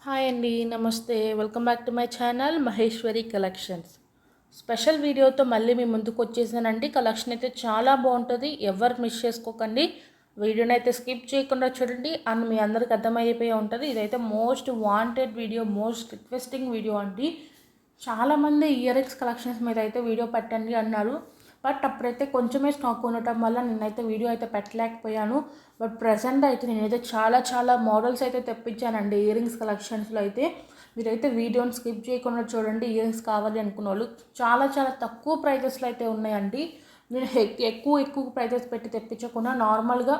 Hi అండి, నమస్తే. Welcome back to my channel Maheshwari collections. Special వీడియోతో మళ్ళీ మీ ముందుకు వచ్చేసానండి. కలెక్షన్ అయితే చాలా బాగుంటుంది, ఎవరు మిస్ చేసుకోకండి. వీడియోని అయితే స్కిప్ చేయకుండా చూడండి అండ్ మీ అందరికి అర్థమైపోయి ఉంటుంది. ఇదైతే most wanted video, most requesting video అండి. చాలామంది ఇయర్ రింగ్స్ కలెక్షన్స్ మీద అయితే వీడియో పెట్టండి అన్నారు. బట్ అప్పుడైతే కొంచెమే స్టాక్ ఉండటం వల్ల నేనైతే వీడియో అయితే పెట్టలేకపోయాను. బట్ ప్రజెంట్ అయితే నేనైతే చాలా చాలా మోడల్స్ అయితే తెప్పించానండి ఇయర్ రింగ్స్ కలెక్షన్స్లో అయితే. మీరైతే వీడియోని స్కిప్ చేయకుండా చూడండి. ఇయర్ రింగ్స్ కావాలి అనుకున్న వాళ్ళు చాలా చాలా తక్కువ ప్రైజెస్లో అయితే ఉన్నాయండి. నేను ఎక్కువ ఎక్కువ ప్రైజెస్ పెట్టి తెప్పించకుండా నార్మల్గా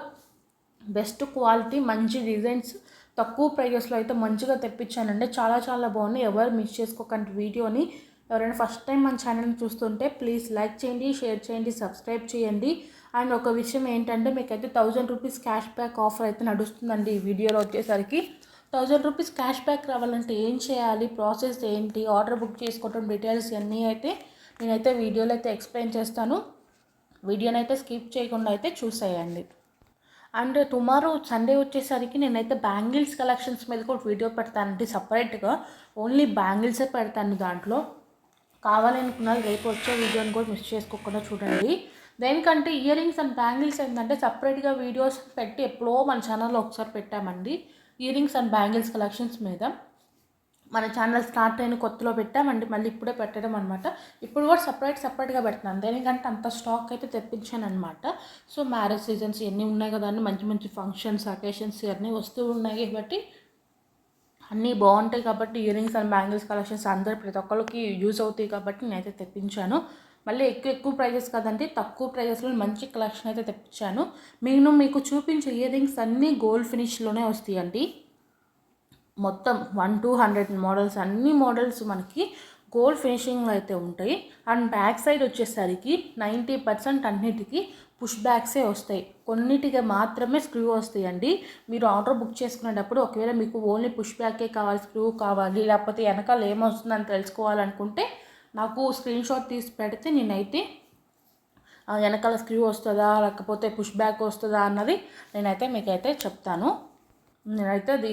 బెస్ట్ క్వాలిటీ మంచి డిజైన్స్ తక్కువ ప్రైజెస్లో అయితే మంచిగా తెప్పించానండి. చాలా చాలా బాగున్నాయి. ఎవరు మిస్ చేసుకోకండి వీడియోని. ఎవరైనా ఫస్ట్ టైం మన ఛానల్ని చూస్తుంటే ప్లీజ్ లైక్ చేయండి, షేర్ చేయండి, సబ్స్క్రైబ్ చేయండి. అండ్ ఒక విషయం ఏంటంటే మీకైతే 1000 రూపీస్ క్యాష్ బ్యాక్ ఆఫర్ అయితే నడుస్తుందండి ఈ వీడియోలో వచ్చేసరికి. 1000 రూపీస్ క్యాష్ బ్యాక్ రావాలంటే ఏం చేయాలి, ప్రాసెస్ ఏంటి, ఆర్డర్ బుక్ చేసుకోవడం డీటెయిల్స్ అన్నీ అయితే నేనైతే వీడియోలో అయితే ఎక్స్ప్లెయిన్ చేస్తాను. వీడియోని అయితే స్కిప్ చేయకుండా అయితే చూసేయండి. అండ్ టుమారో సండే వచ్చేసరికి నేనైతే బ్యాంగిల్స్ కలెక్షన్స్ మీద కూడా వీడియో పెడతానండి సపరేట్గా. ఓన్లీ బ్యాంగిల్సే పెడతాను దాంట్లో. కావాలనుకున్నారు రేపు వచ్చే వీడియోని కూడా మిస్ చేసుకోకుండా చూడండి. దేనికంటే ఇయర్ రింగ్స్ అండ్ బ్యాంగిల్స్ ఏంటంటే సపరేట్గా వీడియోస్ పెట్టి ఎప్పుడో మన ఛానల్లో ఒకసారి పెట్టామండి. Ear rings and bangles collections మీద మన ఛానల్ స్టార్ట్ అయిన కొత్తలో పెట్టామండి. మళ్ళీ ఇప్పుడే పెట్టడం అనమాట. ఇప్పుడు కూడా సపరేట్గా పెడుతున్నాను. దేనికంటే అంత స్టాక్ అయితే తెప్పించాను అనమాట. సో మ్యారేజ్ సీజన్స్ ఇవన్నీ ఉన్నాయి కదా అని మంచి మంచి ఫంక్షన్స్ అకేషన్స్ ఇవన్నీ వస్తూ ఉన్నాయి కాబట్టి అన్నీ బాగుంటాయి కాబట్టి ear rings and bangles collections అందరు ప్రతి ఒక్కరికి యూజ్ అవుతాయి కాబట్టి నేనైతే తెప్పించాను. మళ్ళీ ఎక్కువ ప్రైజెస్ కదండి, తక్కువ ప్రైజెస్లో మంచి కలెక్షన్ అయితే తెప్పించాను. మీకు చూపించే ఇయర్ రింగ్స్ అన్నీ గోల్డ్ ఫినిష్లోనే వస్తాయండి. మొత్తం 1-200 మోడల్స్, అన్ని మోడల్స్ మనకి గోల్డ్ ఫినిషింగ్లో అయితే ఉంటాయి. అండ్ బ్యాక్ సైడ్ వచ్చేసరికి 90% అన్నిటికీ పుష్ బ్యాక్సే వస్తాయి. కొన్నిటిగా మాత్రమే స్క్రూ వస్తాయండి. మీరు ఆర్డర్ బుక్ చేసుకునేటప్పుడు ఒకవేళ మీకు ఓన్లీ పుష్ బ్యాకే కావాలి, స్క్రూ కావాలి, లేకపోతే వెనకాల ఏమొస్తుందని తెలుసుకోవాలనుకుంటే నాకు స్క్రీన్ షాట్ తీసి పెడితే నేనైతే వెనకాల స్క్రూ వస్తుందా లేకపోతే పుష్ బ్యాక్ వస్తుందా అన్నది నేనైతే మీకైతే చెప్తాను. నేనైతే అది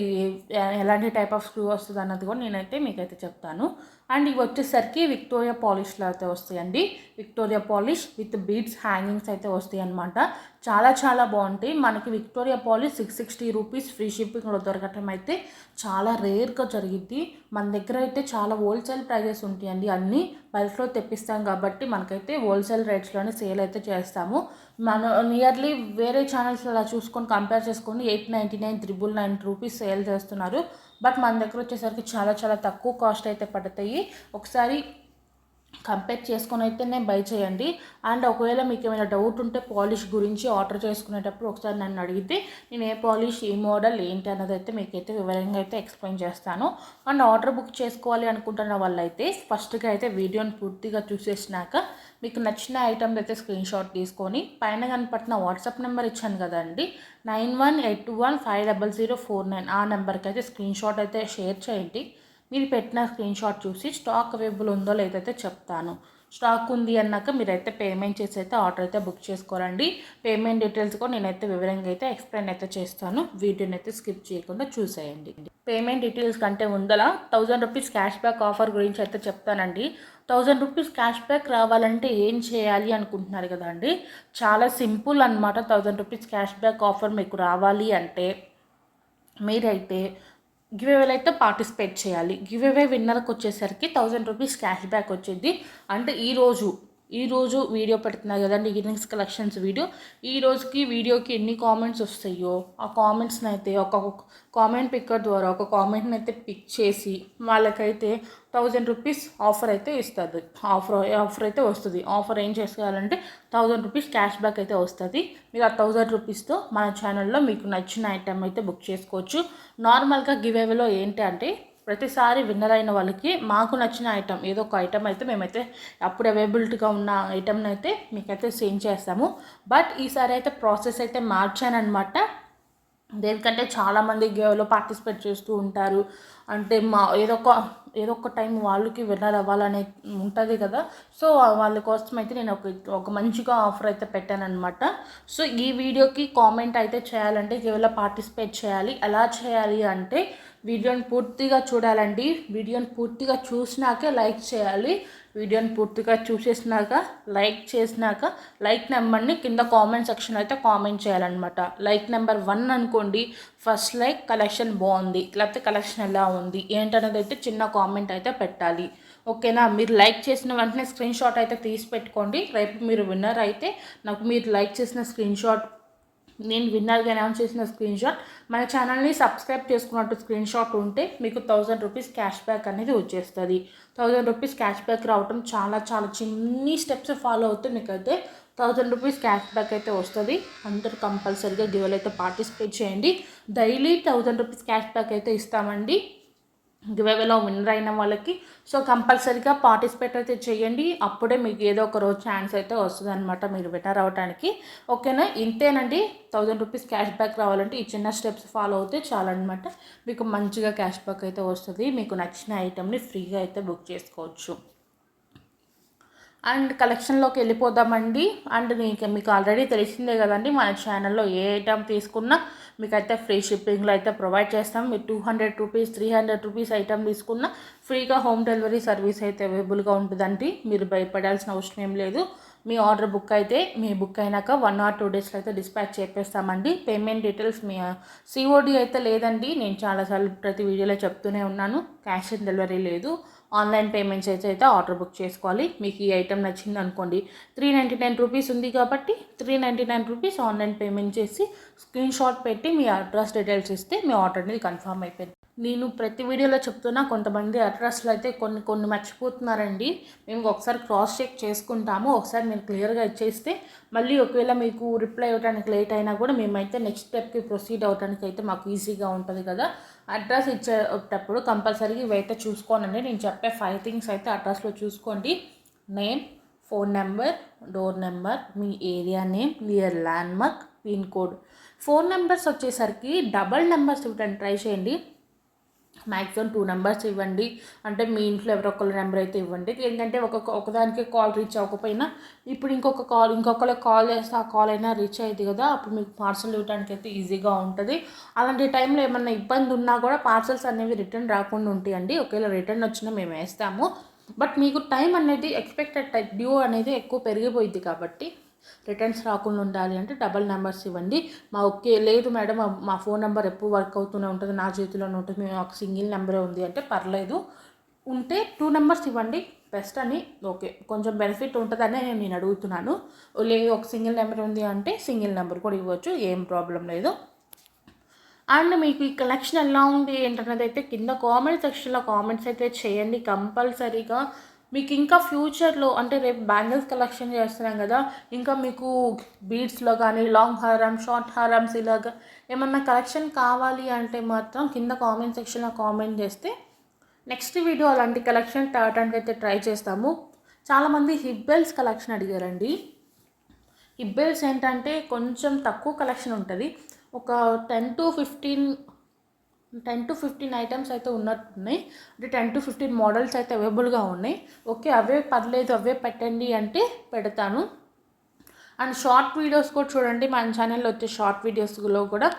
ఎలాంటి టైప్ ఆఫ్ స్క్రూ వస్తుంది అన్నది కూడా నేనైతే మీకైతే చెప్తాను. అండ్ ఇవి వచ్చేసరికి విక్టోరియా పాలిష్లో అయితే వస్తాయండి. Victoria polish with beads hangings అయితే వస్తాయి అన్నమాట. చాలా చాలా బాగుంటాయి. మనకి విక్టోరియా పాలిష్ 660 రూపీస్ ఫ్రీ షిప్పింగ్లో దొరకటం అయితే చాలా రేర్గా జరిగిద్ది. మన దగ్గర అయితే చాలా హోల్సేల్ ప్రైజెస్ ఉంటాయండి. అన్నీ బల్క్లో తెప్పిస్తాం కాబట్టి మనకైతే హోల్సేల్ రేట్స్లోనే సేల్ అయితే చేస్తాము. మన నియర్లీ వేరే ఛానల్స్ అలా చూసుకొని కంపేర్ చేసుకొని 899, 999 రూపీస్ సేల్ చేస్తున్నారు. బట్ మన దగ్గర వచ్చేసరికి చాలా చాలా తక్కువ కాస్ట్ అయితే పడతాయి. ఒకసారి కంపేర్ చేసుకొని అయితేనే బై చేయండి. అండ్ ఒకవేళ మీకు ఏమైనా డౌట్ ఉంటే పాలిష్ గురించి ఆర్డర్ చేసుకునేటప్పుడు ఒకసారి నన్ను అడిగితే నేను ఏ పాలిష్, ఏ మోడల్ ఏంటి అన్నది అయితే మీకైతే వివరంగా అయితే ఎక్స్ప్లెయిన్ చేస్తాను. అండ్ ఆర్డర్ బుక్ చేసుకోవాలి అనుకుంటున్న వాళ్ళైతే ఫస్ట్గా అయితే వీడియోని పూర్తిగా చూసేసినాక మీకు నచ్చిన ఐటమ్ అయితే స్క్రీన్ షాట్ తీసుకొని పైన కనపడుతున్న వాట్సాప్ నెంబర్ ఇచ్చాను కదండి, 9182150049 ఆ నెంబర్కి అయితే స్క్రీన్ షాట్ అయితే షేర్ చేయండి. మీరు పెట్టిన స్క్రీన్ షాట్ చూసి స్టాక్ అవైలబుల్ ఉందో లేదైతే చెప్తాను. స్టాక్ ఉంది అన్నాక మీరైతే పేమెంట్ చేసి అయితే ఆర్డర్ అయితే బుక్ చేసుకోరండి. పేమెంట్ డీటెయిల్స్ కూడా నేనైతే వివరంగా అయితే ఎక్స్ప్లెయిన్ అయితే చేస్తాను. వీడియోని అయితే స్కిప్ చేయకుండా చూసేయండి. పేమెంట్ డీటెయిల్స్ కంటే ముందల 1000 రూపీస్ క్యాష్ బ్యాక్ ఆఫర్ గురించి అయితే చెప్తానండి. 1000 రూపీస్ క్యాష్ బ్యాక్ రావాలంటే ఏం చేయాలి అనుకుంటున్నారు కదండి. చాలా సింపుల్ అనమాట. 1000 రూపీస్ క్యాష్ బ్యాక్ ఆఫర్ మీకు రావాలి అంటే మీరైతే గివ్అవేలో అయితే పార్టిసిపేట్ చేయాలి. గివ్అవే విన్నర్కి వచ్చేసరికి 1000 రూపీస్ క్యాష్ బ్యాక్ వచ్చింది. అంటే ఈరోజు వీడియో పెడుతున్నారు కదండి ఇయర్ రింగ్స్ కలెక్షన్స్ వీడియో. ఈ రోజుకి వీడియోకి ఎన్ని కామెంట్స్ వస్తాయో ఆ కామెంట్స్ని అయితే ఒక కామెంట్ పిక్కర్ ద్వారా ఒక కామెంట్ని అయితే పిక్ చేసి వాళ్ళకైతే 1000 రూపీస్ ఆఫర్ అయితే ఇస్తుంది. ఆఫర్ అయితే వస్తుంది. ఆఫర్ ఏం చేసుకోవాలంటే 1000 రూపీస్ క్యాష్ బ్యాక్ అయితే వస్తుంది. మీరు ఆ 1000 రూపీస్తో మన ఛానల్లో మీకు నచ్చిన ఐటెం అయితే బుక్ చేసుకోవచ్చు. నార్మల్గా గివ్అవేలో ఏంటి అంటే ప్రతిసారి విన్నర్ అయిన వాళ్ళకి మాకు నచ్చిన ఐటమ్ ఏదో ఒక ఐటమ్ అయితే మేమైతే అప్పుడు అవైలబిలిటీగా ఉన్న ఐటమ్ని అయితే మీకైతే సెండ్ చేస్తాము. బట్ ఈసారి అయితే ప్రాసెస్ అయితే మార్చానమాట. దేనికంటే చాలామంది గేమ్లో పార్టిసిపేట్ చేస్తూ ఉంటారు. అంటే ఏదో ఒక టైం వాళ్ళకి విన్నర్ అవ్వాలనే ఉంటుంది కదా. సో వాళ్ళ కోసం అయితే నేను ఒక మంచిగా ఆఫర్ అయితే పెట్టానమాట. సో ఈ వీడియోకి కామెంట్ అయితే చేయాలంటే గేమ్లో పార్టిసిపేట్ చేయాలి. ఎలా చేయాలి అంటే వీడియోని పూర్తిగా చూడాలండి. వీడియోని పూర్తిగా చూసినాకే లైక్ చేయాలి. వీడియోని పూర్తిగా చూసేసినాక లైక్ చేసినాక లైక్ నెంబర్ని కింద కామెంట్ సెక్షన్ అయితే కామెంట్ చేయాలన్నమాట. లైక్ నెంబర్ 1 అనుకోండి, ఫస్ట్ లైక్ కలెక్షన్ బాగుంది, లేకపోతే కలెక్షన్ ఎలా ఉంది ఏంటనేది అయితే చిన్న కామెంట్ అయితే పెట్టాలి. ఓకేనా? మీరు లైక్ చేసిన వెంటనే స్క్రీన్ షాట్ అయితే తీసి పెట్టుకోండి. రేపు మీరు విన్నర్ అయితే నాకు మీరు లైక్ చేసిన స్క్రీన్ షాట్, నేను విన్నర్గా అనౌన్స్ చేసిన స్క్రీన్ షాట్, మన ఛానల్ని సబ్స్క్రైబ్ చేసుకున్నట్టు స్క్రీన్ షాట్ ఉంటే మీకు 1000 రూపీస్ క్యాష్ బ్యాక్ అనేది వచ్చేస్తుంది. 1000 రూపీస్ క్యాష్ బ్యాక్ రావటం చాలా చాలా చిన్ని స్టెప్స్ ఫాలో అవుతే మీకైతే 1000 రూపీస్ క్యాష్ బ్యాక్ అయితే వస్తుంది. అందరూ కంపల్సరీగా గివ్లో అయితే పార్టిసిపేట్ చేయండి. డైలీ 1000 రూపీస్ క్యాష్ బ్యాక్ అయితే ఇస్తామండి గివ్వేలో విన్నర్ అయిన వాళ్ళకి. సో కంపల్సరీగా పార్టిసిపేట్ అయితే చేయండి. అప్పుడే మీకు ఏదో ఒక రోజు ఛాన్స్ అయితే వస్తుంది అనమాట మీరు విన్నర్ అవ్వడానికి. ఓకేనా? ఇంతేనండి. 1000 రూపీస్ క్యాష్ బ్యాక్ రావాలంటే ఈ చిన్న స్టెప్స్ ఫాలో అవుతే చాలన్నమాట. మీకు మంచిగా క్యాష్ బ్యాక్ అయితే వస్తుంది. మీకు నచ్చిన ఐటెంని ఫ్రీగా అయితే బుక్ చేసుకోవచ్చు. అండ్ కలెక్షన్లోకి వెళ్ళిపోదామండి. అండ్ మీకు ఆల్రెడీ తెలిసిందే కదండి, మన ఛానల్లో ఏ ఐటమ్ తీసుకున్నా మీకైతే ఫ్రీ షిప్పింగ్లో అయితే ప్రొవైడ్ చేస్తాం. మీరు 200 రూపీస్ 300 రూపీస్ ఐటమ్ తీసుకున్నా ఫ్రీగా హోమ్ డెలివరీ సర్వీస్ అయితే అవైలబుల్గా ఉంటుందండి. మీరు భయపడాల్సిన అవసరం ఏం లేదు. మీ ఆర్డర్ బుక్ అయితే మీ బుక్ అయినాక 1 or 2 డేస్లో అయితే డిస్పాచ్ చేపేస్తామండి. పేమెంట్ డీటెయిల్స్ మీ సిఓడి అయితే లేదండి. నేను చాలాసార్లు ప్రతి వీడియోలో చెప్తూనే ఉన్నాను, క్యాష్ ఆన్ డెలివరీ లేదు. ఆన్లైన్ పేమెంట్స్ అయితే ఆర్డర్ బుక్ చేసుకోవాలి. మీకు ఈ ఐటెం నచ్చింది అనుకోండి, 399 రూపీస్ ఉంది కాబట్టి 399 రూపీస్ ఆన్లైన్ పేమెంట్ చేసి స్క్రీన్ షాట్ పెట్టి మీ అడ్రస్ డీటెయిల్స్ ఇస్తే మీ ఆర్డర్ అనేది కన్ఫర్మ్ అయిపోయింది. నేను ప్రతి వీడియోలో చెప్తున్నా, కొంతమంది అడ్రస్లు అయితే కొన్ని మర్చిపోతున్నారండి. మేము ఒకసారి క్రాస్ చెక్ చేసుకుంటాము. ఒకసారి మీరు క్లియర్గా ఇచ్చేస్తే మళ్ళీ ఒకవేళ మీకు రిప్లై అవ్వడానికి లేట్ అయినా కూడా మేమైతే నెక్స్ట్ స్టెప్కి ప్రొసీడ్ అవ్వడానికి అయితే మాకు ఈజీగా ఉంటుంది కదా. అడ్రస్ ఇచ్చేటప్పుడు కంపల్సరీగా ఇవైతే చూసుకోనండి. నేను చెప్పే 5 థింగ్స్ అయితే అడ్రస్లో చూసుకోండి. Name, phone number, door number, మీ area name, near landmark, pin code. Phone numbers వచ్చేసరికి డబల్ నెంబర్స్ ఇవ్వడానికి ట్రై చేయండి. మ్యాక్సిమం 2 నెంబర్స్ ఇవ్వండి. అంటే మీ ఇంట్లో ఎవరొకళ్ళ నెంబర్ అయితే ఇవ్వండి. ఏంటంటే ఒకదానికి కాల్ రీచ్ అవ్వకపోయినా ఇప్పుడు ఇంకొకరికి కాల్ చేస్తే ఆ కాల్ అయినా రీచ్ అయ్యేది కదా. అప్పుడు మీకు పార్సల్ ఇవ్వడానికి అయితే ఈజీగా ఉంటుంది. అలాంటి టైంలో ఏమన్నా ఇబ్బంది ఉన్నా కూడా పార్సల్స్ అనేవి రిటర్న్ రాకుండా ఉంటాయండి. ఒకవేళ రిటర్న్ వచ్చినా మేము వేస్తాము. బట్ మీకు టైం అనేది ఎక్స్పెక్టెడ్ డ్యూ అనేది ఎక్కువ పెరిగిపోయింది కాబట్టి రిటర్న్స్ రాకుండా ఉండాలి అంటే డబల్ నెంబర్స్ ఇవ్వండి. ఓకే లేదు మేడం, మా ఫోన్ నెంబర్ ఎప్పుడు వర్క్ అవుతూనే ఉంటుంది, నా చేతిలోనే ఉంటుంది, మేము ఒక సింగిల్ నెంబరే ఉంది అంటే పర్లేదు, ఉంటే 2 నెంబర్స్ ఇవ్వండి బెస్ట్ అని. ఓకే, కొంచెం బెనిఫిట్ ఉంటుందని నేను అడుగుతున్నాను. లేదు ఒక సింగిల్ నెంబర్ ఉంది అంటే సింగిల్ నెంబర్ కూడా ఇవ్వచ్చు, ఏం ప్రాబ్లం లేదు. అండ్ మీకు ఈ కలెక్షన్ ఎలా ఉంది ఏంటన్నది అయితే కింద కామెంట్ సెక్షన్లో కామెంట్స్ అయితే చేయండి కంపల్సరీగా. మీకు ఇంకా ఫ్యూచర్లో అంటే రేపు బ్యాంగిల్స్ కలెక్షన్ చేస్తున్నాం కదా, ఇంకా మీకు బీడ్స్లో కానీ లాంగ్ హారం, షార్ట్ హారమ్స్ ఇలాగా ఏమన్నా కలెక్షన్ కావాలి అంటే మాత్రం కింద కామెంట్ సెక్షన్లో కామెంట్ చేస్తే నెక్స్ట్ వీడియో అలాంటి కలెక్షన్ తేవడానికి అయితే ట్రై చేస్తాము. చాలామంది హిబ్బెల్స్ కలెక్షన్ అడిగారండి. హిబ్బెల్స్ ఏంటంటే కొంచెం తక్కువ కలెక్షన్ ఉంటుంది. ఒక 10 to 15 ఐటమ్స్ అయితే ఉన్నట్టున్నాయి. అంటే 10 to 15 మోడల్స్ అయితే అవైలబుల్గా ఉన్నాయి. ఓకే, అవే పర్లేదు, అవే పెట్టండి అంటే పెడతాను. అండ్ షార్ట్ వీడియోస్ కూడా చూడండి. మన ఛానల్లో వచ్చే షార్ట్ వీడియోస్లో కూడా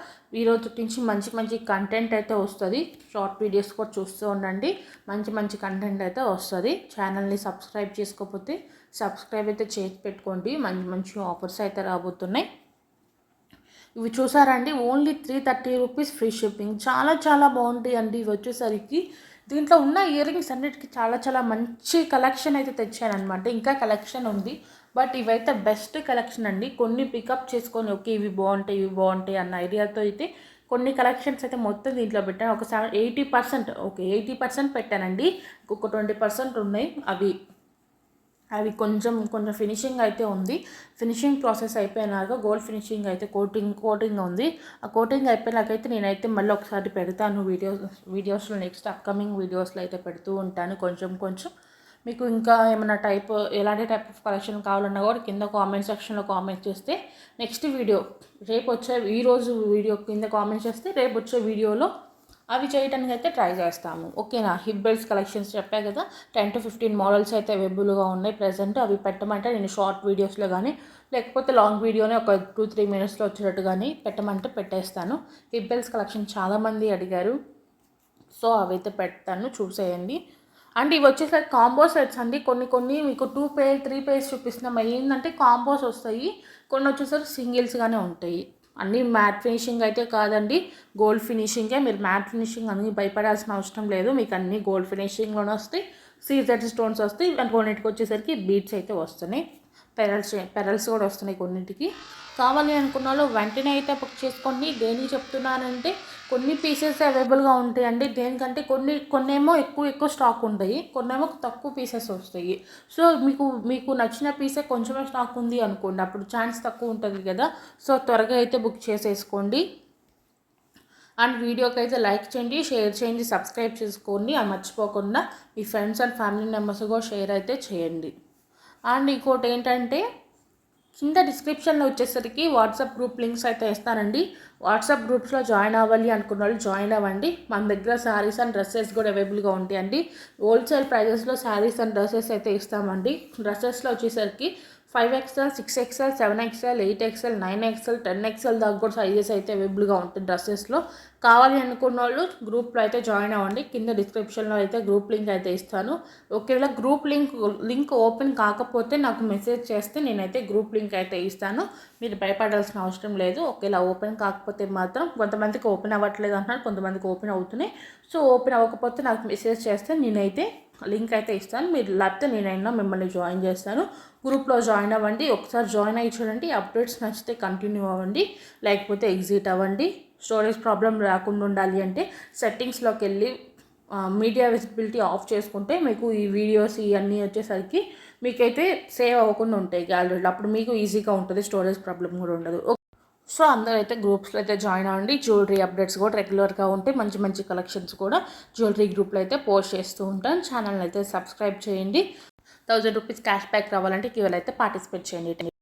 ఈరోజు నుంచి మంచి కంటెంట్ అయితే వస్తుంది. షార్ట్ వీడియోస్ కూడా చూస్తూ ఉండండి, మంచి కంటెంట్ అయితే వస్తుంది. ఛానల్ని సబ్స్క్రైబ్ చేసుకోకపోతే సబ్స్క్రైబ్ అయితే చేసి పెట్టుకోండి. మంచి ఆఫర్స్ అయితే రాబోతున్నాయి. ఇవి చూసారండి, ఓన్లీ 330 రూపీస్ ఫ్రీ షిప్పింగ్. చాలా బాగుంటాయి అండి. ఇవి వచ్చేసరికి దీంట్లో ఉన్న ఇయర్ రింగ్స్ అన్నిటికీ చాలా మంచి కలెక్షన్ అయితే తెచ్చాను అనమాట. ఇంకా కలెక్షన్ ఉంది, బట్ ఇవైతే బెస్ట్ కలెక్షన్ అండి. కొన్ని పికప్ చేసుకొని ఓకే ఇవి బాగుంటాయి అన్న ఐడియాతో అయితే కొన్ని కలెక్షన్స్ అయితే మొత్తం దీంట్లో పెట్టాను. ఒక 80% ఓకే 80% పెట్టానండి. ఇంకొక 20% ఉన్నాయి. అవి కొంచెం ఫినిషింగ్ అయితే ఉంది. ఫినిషింగ్ ప్రాసెస్ అయిపోయినాక గోల్డ్ ఫినిషింగ్ అయితే కోటింగ్ ఉంది. ఆ కోటింగ్ అయిపోయినాకైతే నేనైతే మళ్ళీ ఒకసారి పెడతాను వీడియోస్లో. నెక్స్ట్ అప్కమింగ్ వీడియోస్లో అయితే పెడుతూ ఉంటాను కొంచెం. మీకు ఇంకా ఏమైనా ఎలాంటి టైప్ ఆఫ్ కలెక్షన్ కావాలన్నా కూడా కింద కామెంట్ సెక్షన్లో కామెంట్ చేస్తే నెక్స్ట్ వీడియో ఈరోజు వీడియో కింద కామెంట్ చేస్తే రేపు వచ్చే వీడియోలో అవి చేయడానికి అయితే ట్రై చేస్తాము. ఓకేనా? హిబ్బెల్స్ కలెక్షన్స్ చెప్పా కదా, 10 to 15 మోడల్స్ అయితే అవైలబుల్గా ఉన్నాయి ప్రజెంట్. అవి పెట్టమంటే నేను షార్ట్ వీడియోస్లో కానీ లేకపోతే లాంగ్ వీడియోనే ఒక 2-3 మినిట్స్లో వచ్చేటట్టు కానీ పెట్టమంటే పెట్టేస్తాను. హిబ్బెల్స్ కలెక్షన్ చాలామంది అడిగారు. సో అవైతే పెడతాను, చూసేయండి. అండ్ ఇవి వచ్చేసరికి కాంబో సెట్స్ అండి. కొన్ని మీకు 2 పేర్ 3 పేర్స్ చూపిస్తున్నాం. ఏంటంటే కాంబోస్ వస్తాయి, కొన్ని వచ్చేసరికి సింగిల్స్గానే ఉంటాయి. అన్నీ మ్యాట్ ఫినిషింగ్ అయితే కాదండి, గోల్డ్ ఫినిషింగే. మీరు మ్యాట్ ఫినిషింగ్ అన్నీ భయపడాల్సిన అవసరం లేదు, మీకు అన్నీ గోల్డ్ ఫినిషింగ్లోనే వస్తాయి. సీజెడ్ స్టోన్స్ వస్తాయి. అండ్ కొన్నింటికి వచ్చేసరికి బీడ్స్ అయితే వస్తున్నాయి, పెరల్స్ కూడా వస్తున్నాయి కొన్నింటికి. కావాలి అనుకున్న వాళ్ళు వెంటనే అయితే బుక్ చేసుకోండి. దేనికి చెప్తున్నానంటే కొన్ని పీసెస్ అవైలబుల్గా ఉంటాయండి. దేనికంటే కొన్నేమో ఎక్కువ స్టాక్ ఉంటాయి, కొన్నేమో తక్కువ పీసెస్ వస్తాయి. సో మీకు నచ్చిన పీసే కొంచెమే స్టాక్ ఉంది అనుకోండి, అప్పుడు ఛాన్స్ తక్కువ ఉంటుంది కదా. సో త్వరగా అయితే బుక్ చేసేసుకోండి. అండ్ వీడియోకి అయితే లైక్ చేయండి, షేర్ చేయండి, సబ్స్క్రైబ్ చేసుకోండి. అది మర్చిపోకుండా మీ ఫ్రెండ్స్ అండ్ ఫ్యామిలీ మెంబర్స్ కూడా షేర్ అయితే చేయండి. అండ్ ఇంకోటి ఏంటంటే కింద డిస్క్రిప్షన్లో వచ్చేసరికి వాట్సాప్ గ్రూప్ లింక్స్ అయితే ఇస్తానండి. వాట్సాప్ గ్రూప్స్లో జాయిన్ అవ్వాలి అనుకున్న వాళ్ళు జాయిన్ అవ్వండి. మన దగ్గర శారీస్ అండ్ డ్రెస్సెస్ కూడా అవైలబుల్గా ఉంటాయండి. హోల్సేల్ ప్రైజెస్లో శారీస్ అండ్ డ్రెస్సెస్ అయితే ఇస్తామండి. డ్రెస్సెస్లో వచ్చేసరికి 5XL, 6XL, 7XL, 8XL, 9XL, 10XL దాకా కూడా సైజెస్ అయితే అవైలబుల్గా ఉంటుంది డ్రెస్సెస్లో. కావాలి అనుకున్న వాళ్ళు గ్రూప్లో అయితే జాయిన్ అవ్వండి. కింద డిస్క్రిప్షన్లో అయితే గ్రూప్ లింక్ అయితే ఇస్తాను. ఒకవేళ గ్రూప్ లింక్ ఓపెన్ కాకపోతే నాకు మెసేజ్ చేస్తే నేనైతే గ్రూప్ లింక్ అయితే ఇస్తాను. మీరు భయపడాల్సిన అవసరం లేదు. ఒకవేళ ఓపెన్ కాకపోతే మాత్రం, కొంతమందికి ఓపెన్ అవ్వట్లేదు అంటున్నారు, కొంతమందికి ఓపెన్ అవుతున్నాయి. సో ఓపెన్ అవ్వకపోతే నాకు మెసేజ్ చేస్తే నేనైతే లింక్ అయితే ఇస్తాను. మీరు లేకపోతే నేనైనా మిమ్మల్ని జాయిన్ చేస్తాను. గ్రూప్లో జాయిన్ అవ్వండి. ఒకసారి జాయిన్ అయ్యి చూడండి, అప్డేట్స్ నచ్చితే కంటిన్యూ అవ్వండి, లేకపోతే ఎగ్జిట్ అవ్వండి. స్టోరేజ్ ప్రాబ్లం రాకుండా ఉండాలి అంటే సెట్టింగ్స్లోకి వెళ్ళి మీడియా విజిబిలిటీ ఆఫ్ చేసుకుంటే మీకు ఈ వీడియోస్ ఇవన్నీ వచ్చేసరికి మీకైతే సేవ్ అవ్వకుండా ఉంటాయి గ్యాలరీలో. అప్పుడు మీకు ఈజీగా ఉంటుంది, స్టోరేజ్ ప్రాబ్లం కూడా ఉండదు. సో అందరూ అయితే గ్రూప్స్లో అయితే జాయిన్ అవ్వండి. జ్యువెలరీ అప్డేట్స్ కూడా రెగ్యులర్గా ఉంటాయి, మంచి కలెక్షన్స్ కూడా జ్యువెలరీ గ్రూప్లో అయితే పోస్ట్ చేస్తూ ఉంటాను. ఛానల్ అయితే సబ్స్క్రైబ్ చేయండి. 1000 రూపీస్ క్యాష్ బ్యాక్ రావాలంటే ఇవాళ అయితే పార్టిసిపేట్ చేయండి.